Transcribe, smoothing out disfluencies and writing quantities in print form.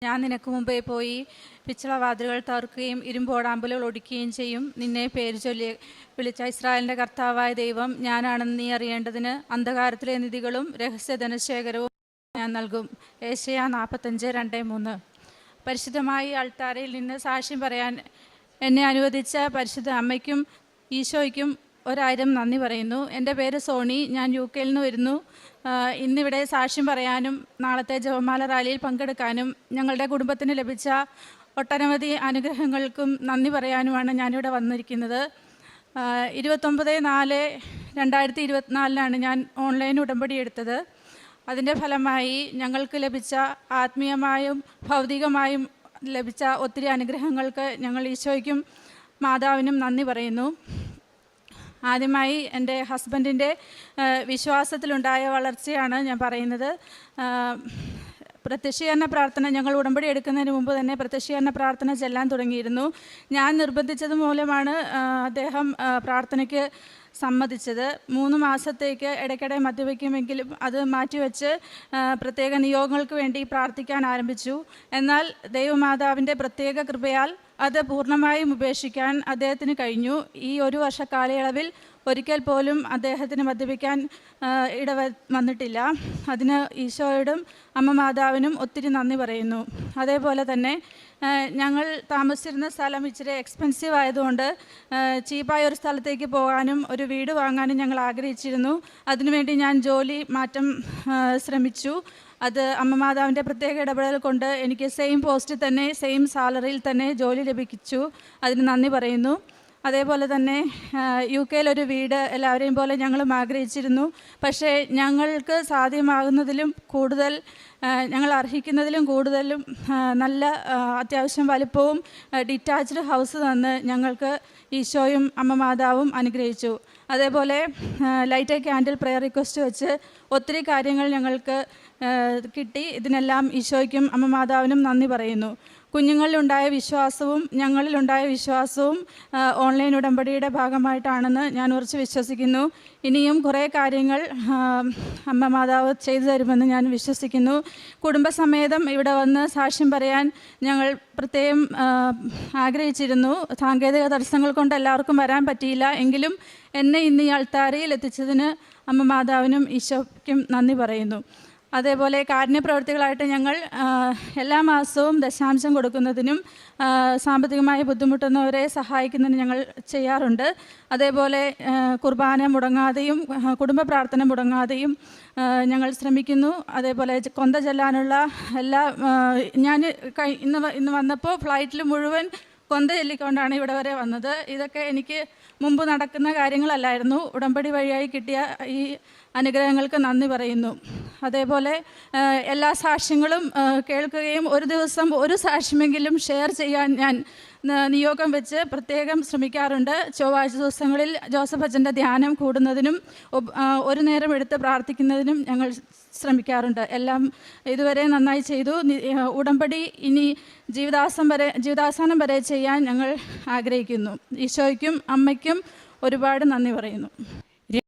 ഞാൻ നിനക്ക് മുമ്പേ പോയി പിച്ചളവാതിലുകൾ തകർക്കുകയും ഇരുമ്പോടാമ്പലുകൾ ഒടിക്കുകയും ചെയ്യും. നിന്നെ പേര് ചൊല്ലി വിളിച്ച ഇസ്രായേലിൻ്റെ കർത്താവായ ദൈവം ഞാനാണെന്ന് നീ അറിയേണ്ടതിന് അന്ധകാരത്തിലെ നിധികളും രഹസ്യ ധനശേഖരവും ഞാൻ നൽകും. ഏശയ്യാ 45:2-3. പരിശുദ്ധമായി അൾത്താരയിൽ നിന്ന് സാക്ഷ്യം പറയാൻ എന്നെ അനുവദിച്ച പരിശുദ്ധ അമ്മയ്ക്കും ഈശോയ്ക്കും 1000 നന്ദി പറയുന്നു. എൻ്റെ പേര് സോണി. ഞാൻ UK നിന്ന് വരുന്നു. ഇന്നിവിടെ സാക്ഷ്യം പറയാനും നാളത്തെ ജപമാല റാലിയിൽ പങ്കെടുക്കാനും ഞങ്ങളുടെ കുടുംബത്തിന് ലഭിച്ച ഒട്ടനവധി അനുഗ്രഹങ്ങൾക്കും നന്ദി പറയാനുമാണ് ഞാനിവിടെ വന്നിരിക്കുന്നത്. 29/4/2024 ഞാൻ ഓൺലൈൻ ഉടമ്പടി എടുത്തത്. അതിൻ്റെ ഫലമായി ഞങ്ങൾക്ക് ലഭിച്ച ആത്മീയമായും ഭൗതികമായും ലഭിച്ച ഒത്തിരി അനുഗ്രഹങ്ങൾക്ക് ഞങ്ങൾ ഈശോയ്ക്കും മാതാവിനും നന്ദി പറയുന്നു. ആദ്യമായി എൻ്റെ ഹസ്ബൻഡിൻ്റെ വിശ്വാസത്തിലുണ്ടായ വളർച്ചയാണ് ഞാൻ പറയുന്നത്. പ്രത്യക്ഷീകരണ പ്രാർത്ഥന ഞങ്ങൾ ഉടമ്പടി എടുക്കുന്നതിന് മുമ്പ് തന്നെ പ്രത്യക്ഷീകരണ പ്രാർത്ഥന ചെല്ലാൻ തുടങ്ങിയിരുന്നു. ഞാൻ നിർബന്ധിച്ചത് മൂലമാണ് അദ്ദേഹം പ്രാർത്ഥനയ്ക്ക് സമ്മതിച്ചത്. 3 മാസത്തേക്ക് ഇടയ്ക്കിടെ മദ്യപിക്കുമെങ്കിലും അത് മാറ്റിവെച്ച് പ്രത്യേക നിയോഗങ്ങൾക്ക് വേണ്ടി പ്രാർത്ഥിക്കാൻ ആരംഭിച്ചു. എന്നാൽ ദൈവമാതാവിൻ്റെ പ്രത്യേക കൃപയാൽ അത് പൂർണ്ണമായും ഉപേക്ഷിക്കാൻ അദ്ദേഹത്തിന് കഴിഞ്ഞു. ഈ 1 വർഷ കാലയളവിൽ ഒരിക്കൽ പോലും അദ്ദേഹത്തിന് മദ്യപിക്കാൻ വന്നിട്ടില്ല. അതിന് ഈശോയോടും അമ്മ മാതാവിനും ഒത്തിരി നന്ദി പറയുന്നു. അതേപോലെ തന്നെ ഞങ്ങൾ താമസിച്ചിരുന്ന സ്ഥലം ഇച്ചിരി എക്സ്പെൻസീവ് ആയതുകൊണ്ട് ചീപ്പായ ഒരു സ്ഥലത്തേക്ക് പോകാനും ഒരു വീട് വാങ്ങാനും ഞങ്ങൾ ആഗ്രഹിച്ചിരുന്നു. അതിനുവേണ്ടി ഞാൻ ജോലി മാറ്റം ശ്രമിച്ചു. അത് അമ്മ മാതാവിൻ്റെ പ്രത്യേക ഇടപെടൽ കൊണ്ട് എനിക്ക് സെയിം പോസ്റ്റിൽ തന്നെ സെയിം സാലറിയിൽ തന്നെ ജോലി ലഭിച്ചു. അതിന് നന്ദി പറയുന്നു. അതേപോലെ തന്നെ UK ഒരു വീട് എല്ലാവരെയും പോലെ ഞങ്ങളും ആഗ്രഹിച്ചിരുന്നു. പക്ഷേ ഞങ്ങൾക്ക് സാധ്യമാകുന്നതിലും കൂടുതൽ ഞങ്ങൾ അർഹിക്കുന്നതിലും കൂടുതലും നല്ല അത്യാവശ്യം വലിപ്പവും ഡിറ്റാച്ച്ഡ് ഹൗസ് തന്ന് ഞങ്ങൾക്ക് ഈശോയും അമ്മ മാതാവും അനുഗ്രഹിച്ചു. അതേപോലെ light A candle prayer request വെച്ച് ഒത്തിരി കാര്യങ്ങൾ ഞങ്ങൾക്ക് കിട്ടി. ഇതിനെല്ലാം ഈശോയ്ക്കും അമ്മ മാതാവിനും നന്ദി പറയുന്നു. കുഞ്ഞുങ്ങളിലുണ്ടായ വിശ്വാസവും ഞങ്ങളിലുണ്ടായ വിശ്വാസവും ഓൺലൈൻ ഉടമ്പടിയുടെ ഭാഗമായിട്ടാണെന്ന് ഞാൻ ഉറച്ച് വിശ്വസിക്കുന്നു. ഇനിയും കുറേ കാര്യങ്ങൾ അമ്മ മാതാവ് ചെയ്തു തരുമെന്ന് ഞാൻ വിശ്വസിക്കുന്നു. കുടുംബസമേതം ഇവിടെ വന്ന് സാക്ഷ്യം പറയാൻ ഞങ്ങൾ പ്രത്യേകം ആഗ്രഹിച്ചിരുന്നു. സാങ്കേതിക തടസ്സങ്ങൾ കൊണ്ട് എല്ലാവർക്കും വരാൻ പറ്റിയില്ല. എങ്കിലും എന്നെ ഇന്ന് ഈ അൾത്താരയിൽ എത്തിച്ചതിന് അമ്മ മാതാവിനും ഈശോയ്ക്കും നന്ദി പറയുന്നു. അതേപോലെ കാരുണ്യപ്രവർത്തികളായിട്ട് ഞങ്ങൾ എല്ലാ മാസവും ദശാംശം കൊടുക്കുന്നതിനും സാമ്പത്തികമായി ബുദ്ധിമുട്ടുന്നവരെ സഹായിക്കുന്നതിനും ഞങ്ങൾ ചെയ്യാറുണ്ട്. അതേപോലെ കുർബാന മുടങ്ങാതെയും കുടുംബ പ്രാർത്ഥന മുടങ്ങാതെയും ഞങ്ങൾ ശ്രമിക്കുന്നു. അതേപോലെ കൊന്ത ചെല്ലാനുള്ള എല്ലാ ഞാൻ ഇന്ന് വന്നപ്പോൾ ഫ്ലൈറ്റിൽ മുഴുവൻ കൊന്ത ചൊല്ലിക്കൊണ്ടാണ് ഇവിടെ വരെ വന്നത്. ഇതൊക്കെ എനിക്ക് മുമ്പ് നടക്കുന്ന കാര്യങ്ങളല്ലായിരുന്നു. ഉടമ്പടി വഴിയായി കിട്ടിയ ഈ അനുഗ്രഹങ്ങൾക്ക് നന്ദി പറയുന്നു. അതേപോലെ എല്ലാ സാക്ഷ്യങ്ങളും കേൾക്കുകയും ഒരു ദിവസം ഒരു സാക്ഷ്യമെങ്കിലും ഷെയർ ചെയ്യാൻ ഞാൻ നിയോഗം വെച്ച് പ്രത്യേകം ശ്രമിക്കാറുണ്ട്. ചൊവ്വാഴ്ച ദിവസങ്ങളിൽ ജോസഫ് അച്ഛൻ്റെ ധ്യാനം കൂടുന്നതിനും ഒരു നേരം എടുത്ത് പ്രാർത്ഥിക്കുന്നതിനും ഞങ്ങൾ ശ്രമിക്കാറുണ്ട്. എല്ലാം ഇതുവരെ നന്നായി ചെയ്തു. ഉടമ്പടി ഇനി ജീവിതാവസാനം വരെ ചെയ്യാൻ ഞങ്ങൾ ആഗ്രഹിക്കുന്നു. ഈശോയ്ക്കും അമ്മയ്ക്കും ഒരുപാട് നന്ദി പറയുന്നു.